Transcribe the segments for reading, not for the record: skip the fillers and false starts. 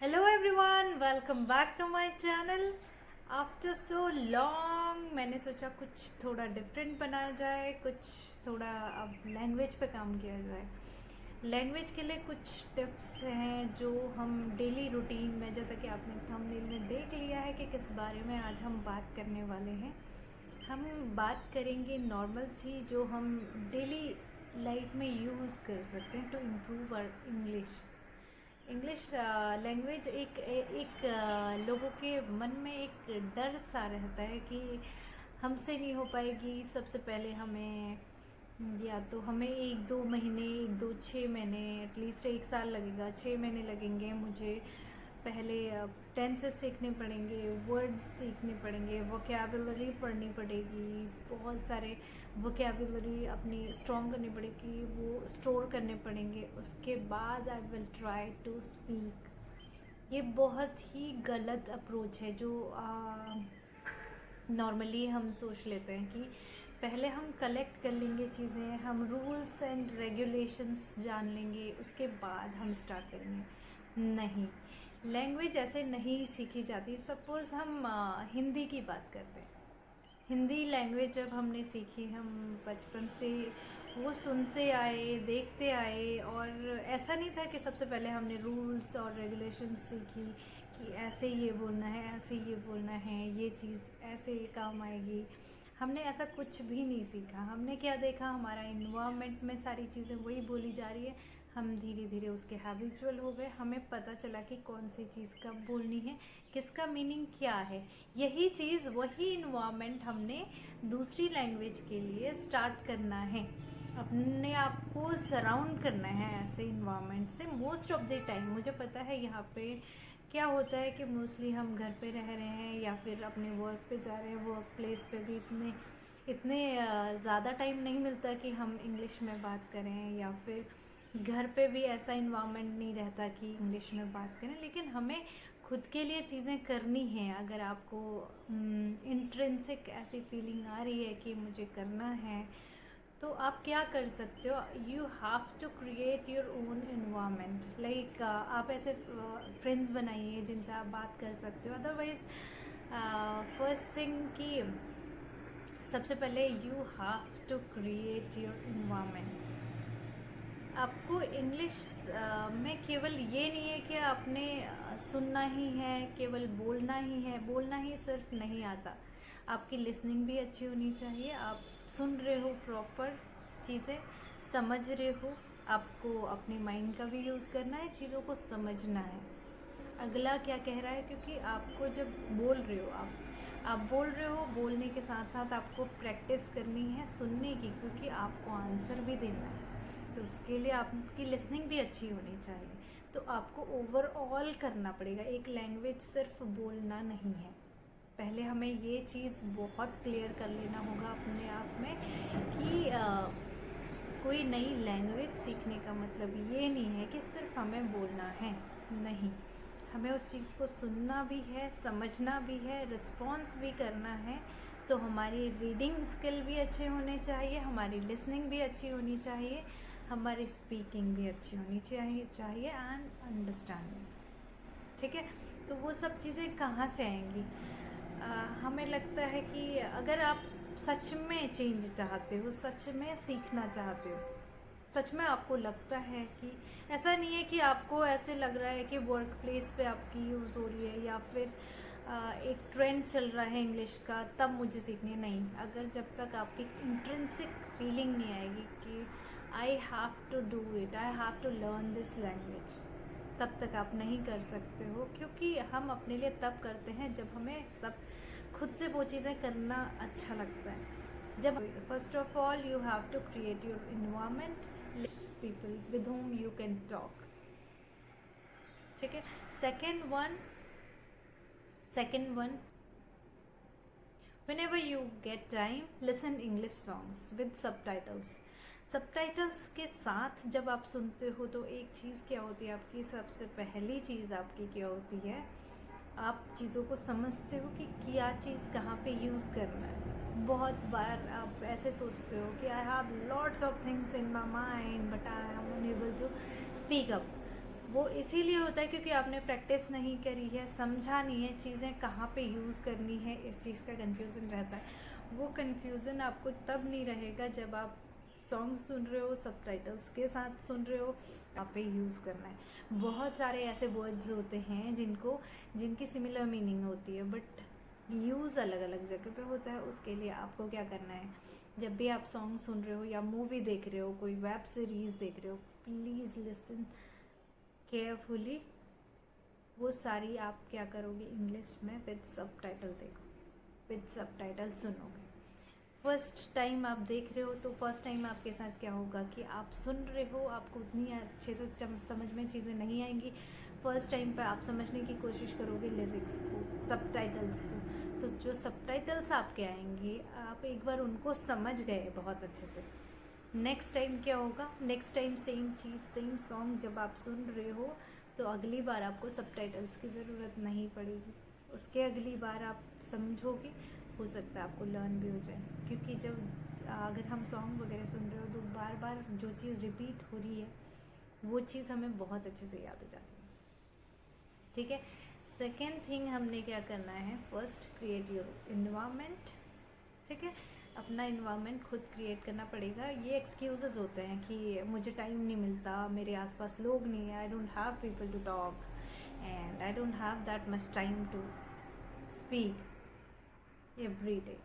Hello everyone, welcome back to my channel. After so long मैंने सोचा कुछ थोड़ा डिफरेंट बनाया जाए, कुछ थोड़ा अब लैंग्वेज पे काम किया जाए। लैंग्वेज के लिए कुछ टिप्स हैं जो हम डेली रूटीन में, जैसा कि आपने थंबनेल में देख लिया है कि किस बारे में आज हम बात करने वाले हैं। हम बात करेंगे नॉर्मल सी जो हम डेली लाइफ में यूज़ कर सकते हैं to improve our English language. लोगों के मन में एक डर सा रहता है कि हमसे नहीं हो पाएगी। सबसे पहले हमें या तो हमें 1-2 महीने, 1-2 6 महीने, एटलीस्ट 1 साल लगेगा, 6 महीने लगेंगे मुझे। पहले टेंसेस सीखने पड़ेंगे, वर्ड्स सीखने पड़ेंगे, वोकैबुलरी पढ़नी पड़ेगी, बहुत सारे वोकैबुलरी अपनी स्ट्रॉन्ग करनी पड़ेगी, वो स्टोर करने पड़ेंगे। उसके बाद I will try to speak. ये बहुत ही गलत अप्रोच है जो नॉर्मली हम सोच लेते हैं कि पहले हम कलेक्ट कर लेंगे चीज़ें, हम रूल्स एंड रेगुलेशंस जान लेंगे, उसके बाद हम स्टार्ट करेंगे। नहीं, लैंग्वेज ऐसे नहीं सीखी जाती। सपोज़ हम हिंदी की बात करते हैं। हिंदी लैंग्वेज जब हमने सीखी, हम बचपन से वो सुनते आए, देखते आए, और ऐसा नहीं था कि सबसे पहले हमने रूल्स और रेगुलेशंस सीखी कि ऐसे ये बोलना है, ऐसे ये बोलना है, ये चीज़ ऐसे काम आएगी। हमने ऐसा कुछ भी नहीं सीखा। हमने क्या देखा, हमारा इन्वायरमेंट में सारी चीज़ें वही बोली जा रही है। हम धीरे धीरे उसके हैबिचुअल हो गए। हमें पता चला कि कौन सी चीज़ कब बोलनी है, किसका मीनिंग क्या है। यही चीज़, वही इन्वायरमेंट हमने दूसरी लैंग्वेज के लिए स्टार्ट करना है। अपने आप को सराउंड करना है ऐसे इन्वायरमेंट से मोस्ट ऑफ द टाइम। मुझे पता है यहाँ पे क्या होता है कि मोस्टली हम घर पे रह रहे हैं या फिर अपने वर्क पे जा रहे हैं। वर्क प्लेस पे भी इतने इतने ज़्यादा टाइम नहीं मिलता कि हम इंग्लिश में बात करें, या फिर घर पे भी ऐसा इन्वायरमेंट नहीं रहता कि इंग्लिश में बात करें। लेकिन हमें खुद के लिए चीज़ें करनी हैं। अगर आपको इंट्रिंसिक ऐसी फीलिंग आ रही है कि मुझे करना है, तो आप क्या कर सकते हो? You have to create your own environment. Like आप ऐसे फ्रेंड्स बनाइए जिनसे आप बात कर सकते हो। अदरवाइज फर्स्ट थिंग कि सबसे पहले you have to create your environment. आपको इंग्लिश में केवल ये नहीं है कि आपने सुनना ही है, केवल बोलना ही है। बोलना ही सिर्फ नहीं आता, आपकी लिसनिंग भी अच्छी होनी चाहिए। आप सुन रहे हो, प्रॉपर चीज़ें समझ रहे हो। आपको अपने माइंड का भी यूज़ करना है, चीज़ों को समझना है अगला क्या कह रहा है। क्योंकि आपको जब बोल रहे हो, आप बोल रहे हो, बोलने के साथ साथ आपको प्रैक्टिस करनी है सुनने की, क्योंकि आपको आंसर भी देना है। तो उसके लिए आपकी लिसनिंग भी अच्छी होनी चाहिए। तो आपको ओवरऑल करना पड़ेगा। एक लैंग्वेज सिर्फ बोलना नहीं है। पहले हमें ये चीज़ बहुत क्लियर कर लेना होगा अपने आप में कि कोई नई लैंग्वेज सीखने का मतलब ये नहीं है कि सिर्फ हमें बोलना है। नहीं, हमें उस चीज़ को सुनना भी है, समझना भी है, रिस्पॉन्स भी करना है। तो हमारी रीडिंग स्किल भी अच्छे होने चाहिए, हमारी लिसनिंग भी अच्छी होनी चाहिए, हमारी स्पीकिंग भी अच्छी होनी चाहिए एंड अंडरस्टैंडिंग। ठीक है, तो वो सब चीज़ें कहाँ से आएंगी? हमें लगता है कि अगर आप सच में चेंज चाहते हो, सच में सीखना चाहते हो, सच में आपको लगता है कि ऐसा नहीं है कि आपको ऐसे लग रहा है कि वर्क प्लेस पे आपकी यूज़ हो रही है, या फिर एक ट्रेंड चल रहा है इंग्लिश का, तब मुझे सीखनी है। नहीं, अगर जब तक आपकी इंट्रिंसिक फीलिंग नहीं आएगी कि I have to do it, I have to learn this language, तब तक आप नहीं कर सकते हो। क्योंकि हम अपने लिए तब करते हैं जब हमें सब खुद से वो चीज़ें करना अच्छा लगता है। जब first of all you have to create your environment, people with whom you can talk। ठीक है, second one, whenever you get time, listen English songs with subtitles के साथ जब आप सुनते हो तो एक चीज़ क्या होती है आपकी, सबसे पहली चीज़ आपकी क्या होती है, आप चीज़ों को समझते हो कि क्या चीज़ कहाँ पे यूज़ करना है। बहुत बार आप ऐसे सोचते हो कि I have lots of things in my mind but I am unable to speak up. वो इसीलिए होता है क्योंकि आपने प्रैक्टिस नहीं करी है, समझा नहीं है चीज़ें कहाँ पे यूज़ करनी है, इस चीज़ का कन्फ्यूज़न रहता है। वो कन्फ्यूज़न आपको तब नहीं रहेगा जब आप सॉन्ग सुन रहे हो, सबटाइटल्स के साथ सुन रहे हो, आप पे यूज़ करना है। बहुत सारे ऐसे वर्ड्स होते हैं जिनकी सिमिलर मीनिंग होती है बट यूज़ अलग अलग जगह पे होता है। उसके लिए आपको क्या करना है, जब भी आप सॉन्ग सुन रहे हो या मूवी देख रहे हो, कोई वेब सीरीज़ देख रहे हो, प्लीज़ लिसन केयरफुली। वो सारी आप क्या करोगे, इंग्लिश में विद सबटाइटल देखो, विद सबटाइटल सुनोगे। फर्स्ट टाइम आप देख रहे हो तो फर्स्ट टाइम आपके साथ क्या होगा कि आप सुन रहे हो, आपको उतनी अच्छे से समझ में चीज़ें नहीं आएंगी। फर्स्ट टाइम पे आप समझने की कोशिश करोगे लिरिक्स को, सबटाइटल्स को, तो जो सबटाइटल्स आपके आएंगे आप एक बार उनको समझ गए बहुत अच्छे से। नेक्स्ट टाइम क्या होगा, नेक्स्ट टाइम सेम चीज़ सेम सॉन्ग जब आप सुन रहे हो तो अगली बार आपको सबटाइटल्स की ज़रूरत नहीं पड़ेगी। उसके अगली बार आप समझोगे, हो सकता है आपको लर्न भी हो जाए। क्योंकि जब अगर हम सॉन्ग वगैरह सुन रहे हो तो बार बार जो चीज़ रिपीट हो रही है वो चीज़ हमें बहुत अच्छे से याद हो जाती है। ठीक है। सेकेंड थिंग हमने क्या करना है, फर्स्ट क्रिएट योर इन्वायरमेंट। ठीक है, अपना इन्वायरमेंट खुद क्रिएट करना पड़ेगा। ये एक्सक्यूजेस होते हैं कि मुझे टाइम नहीं मिलता, मेरे आसपास लोग नहीं है, I don't have people to talk and I don't have that much time to speak every day.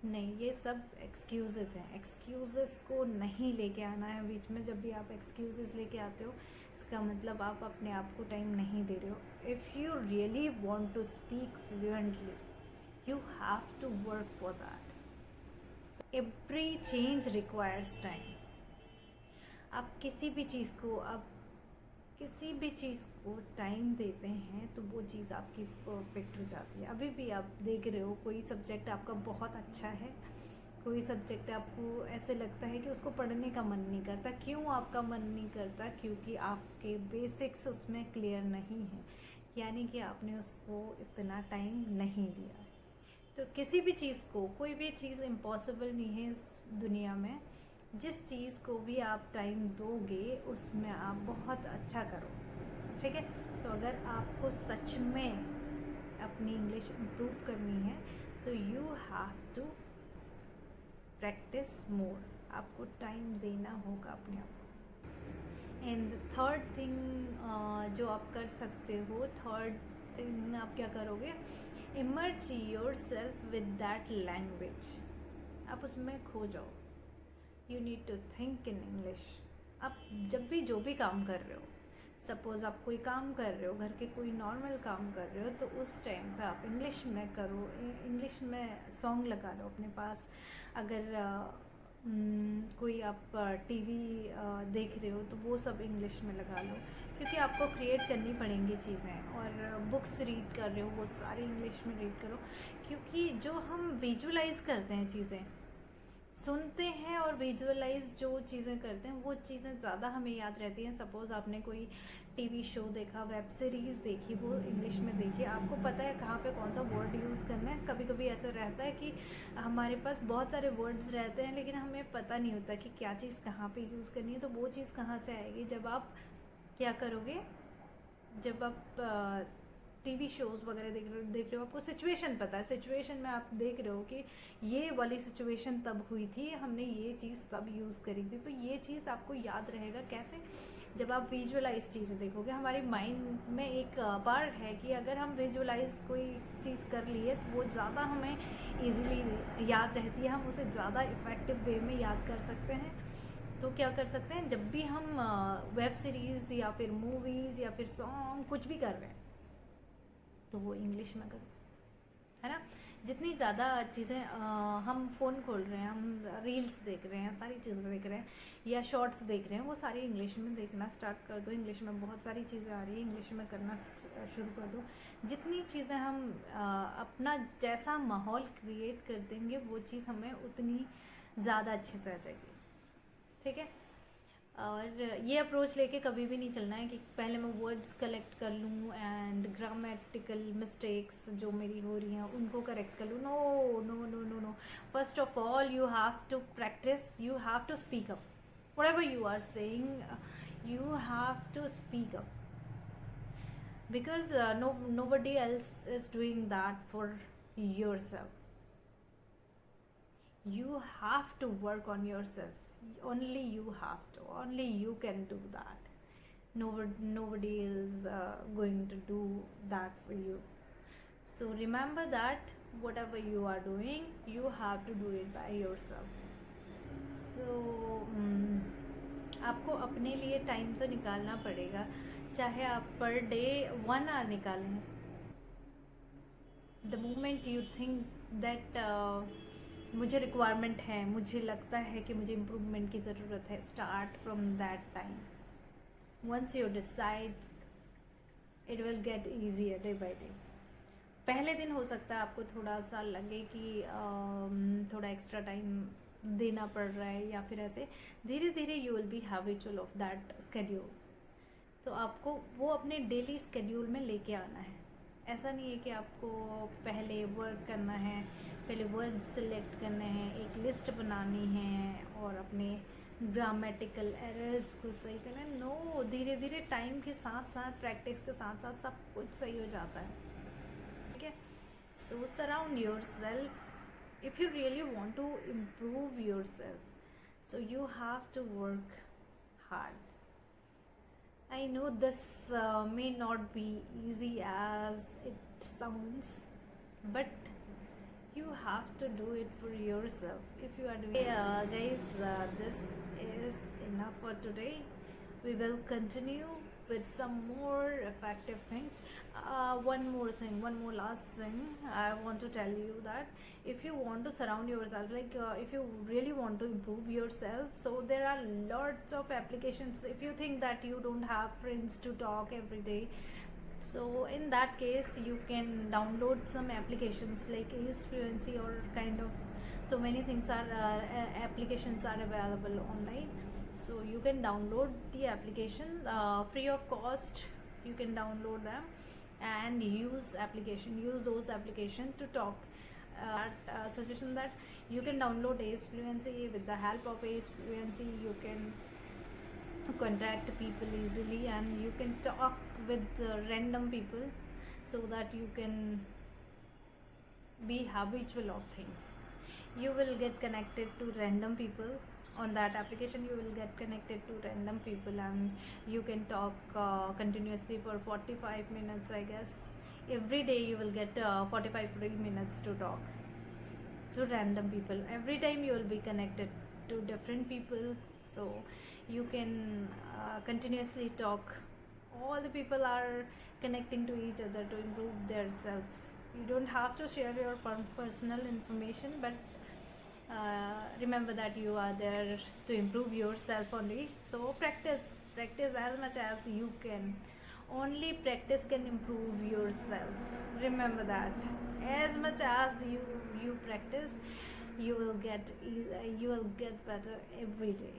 नहीं, ये सब एक्सक्यूजेस हैं। एक्सक्यूजेस को नहीं लेके आना है बीच में। जब भी आप एक्सक्यूजेस लेके आते हो इसका मतलब आप अपने आप को टाइम नहीं दे रहे हो। If you really want to speak fluently you have to work for that. Every change requires time. आप किसी भी चीज़ को टाइम देते हैं तो वो चीज़ आपकी परफेक्ट हो जाती है। अभी भी आप देख रहे हो कोई सब्जेक्ट आपका बहुत अच्छा है, कोई सब्जेक्ट आपको ऐसे लगता है कि उसको पढ़ने का मन नहीं करता। क्यों आपका मन नहीं करता? क्योंकि आपके बेसिक्स उसमें क्लियर नहीं है, यानी कि आपने उसको इतना टाइम नहीं दिया। तो किसी भी चीज़ को, कोई भी चीज़ इम्पॉसिबल नहीं है इस दुनिया में। जिस चीज़ को भी आप टाइम दोगे उसमें आप बहुत अच्छा करो। ठीक है, तो अगर आपको सच में अपनी इंग्लिश इम्प्रूव करनी है तो you have to practise more. आपको टाइम देना होगा अपने आप को। एंड थर्ड थिंग जो आप कर सकते हो, थर्ड थिंग आप क्या करोगे, emerge yourself with that language. आप उसमें खो जाओ। You need to think in English. आप जब भी जो भी काम कर रहे हो, सपोज़ आप कोई काम कर रहे हो, घर के कोई नॉर्मल काम कर रहे हो, तो उस टाइम पे आप इंग्लिश में करो, इंग्लिश में सॉन्ग लगा लो अपने पास। अगर कोई आप टीवी देख रहे हो तो वो सब इंग्लिश में लगा लो, क्योंकि आपको क्रिएट करनी पड़ेंगी चीज़ें। और बुक्स रीड कर रहे हो वो सारी इंग्लिश में रीड करो, क्योंकि जो हम विजुअलाइज करते हैं, चीज़ें सुनते हैं और विजुअलाइज जो चीज़ें करते हैं वो चीज़ें ज़्यादा हमें याद रहती हैं। सपोज़ आपने कोई टीवी शो देखा, वेब सीरीज़ देखी, वो इंग्लिश में देखी, आपको पता है कहाँ पे कौन सा वर्ड यूज़ करना है। कभी कभी ऐसा रहता है कि हमारे पास बहुत सारे वर्ड्स रहते हैं लेकिन हमें पता नहीं होता कि क्या चीज़ कहाँ पे यूज़ करनी है। तो वो चीज़ कहाँ से आएगी, जब आप क्या करोगे, जब आप टीवी शोज़ वगैरह देख रहे हो, आपको सिचुएशन पता है, सिचुएशन में आप देख रहे हो कि ये वाली सिचुएशन तब हुई थी, हमने ये चीज़ तब यूज़ करी थी। तो ये चीज़ आपको याद रहेगा कैसे, जब आप विजुअलाइज चीज़ें देखोगे। हमारे माइंड में एक पार्ट है कि अगर हम विजुअलाइज कोई चीज़ कर लिए तो वो ज़्यादा हमें ईजिली याद रहती है, हम उसे ज़्यादा इफ़ेक्टिव वे में याद कर सकते हैं। तो क्या कर सकते हैं, जब भी हम वेब सीरीज़ या फिर मूवीज़ या फिर सॉन्ग कुछ भी कर रहे हैं तो वो इंग्लिश में करो, है ना। जितनी ज़्यादा चीज़ें हम फ़ोन खोल रहे हैं, हम रील्स देख रहे हैं, सारी चीज़ें देख रहे हैं या शॉर्ट्स देख रहे हैं, वो सारी इंग्लिश में देखना स्टार्ट कर दो। इंग्लिश में बहुत सारी चीज़ें आ रही है, इंग्लिश में करना शुरू कर दो। जितनी चीज़ें हम अपना जैसा माहौल क्रिएट कर देंगे वो चीज़ हमें उतनी ज़्यादा अच्छे से आ जाएगी। ठीक है, और ये अप्रोच लेके कभी भी नहीं चलना है कि पहले मैं वर्ड्स कलेक्ट कर लूँ एंड ग्रामेटिकल मिस्टेक्स जो मेरी हो रही हैं उनको करेक्ट कर लूँ। No no no no no, first of all you have to practise, you have to speak up, whatever you are saying, you have to speak up. because nobody else is doing that for yourself. You have to work on yourself. Only you have to. Only you can do that. Nobody is going to do that for you. So remember that whatever you are doing, you have to do it by yourself. So आपको अपने लिए time तो निकालना पड़ेगा, चाहे आप per day 1 our निकालें. The moment you think that मुझे रिक्वायरमेंट है, मुझे लगता है कि मुझे इम्प्रूवमेंट की ज़रूरत है, start from that time. Once you decide, it will get easier day by day. पहले दिन हो सकता है आपको थोड़ा सा लगे कि थोड़ा एक्स्ट्रा टाइम देना पड़ रहा है, या फिर ऐसे धीरे धीरे you will be habitual of that schedule. तो आपको वो अपने डेली स्केड्यूल में लेके आना है. ऐसा नहीं है कि आपको पहले वर्क करना है, पहले वर्ड सिलेक्ट करने हैं, एक लिस्ट बनानी है और अपने ग्रामेटिकल एरर्स को सही करना है. नो, धीरे धीरे टाइम के साथ साथ, प्रैक्टिस के साथ साथ सब कुछ सही हो जाता है. ठीक है. So surround yourself. If you really want to improve yourself, so you have to work hard. I know this may not be easy as it sounds, but you have to do it for yourself. If you are doing guys, this is enough for today. We will continue with some more effective things. One more last thing I want to tell you, that if you want to surround yourself, like if you really want to improve yourself, so there are lots of applications. If you think that you don't have friends to talk every day, so in that case you can download some applications like Ace Fluency or kind of, so many things are applications are available online. So you can download the application free of cost. You can download them and use those applications to talk. Suggestion that you can download Ace Fluency. With the help of Ace Fluency, you can contact people easily and you can talk with random people, so that you can be habitual of things. You will get connected to random people on that application. You will get connected to random people and you can talk continuously for 45 minutes, I guess. Every day you will get 45 free minutes to talk to random people. Every time you will be connected to different people, so you can continuously talk. All the people are connecting to each other to improve their selves. You don't have to share your personal information, but remember that you are there to improve yourself only. So practice as much as you can. Only practice can improve yourself. Remember that. As much as you practice, you will get better every day.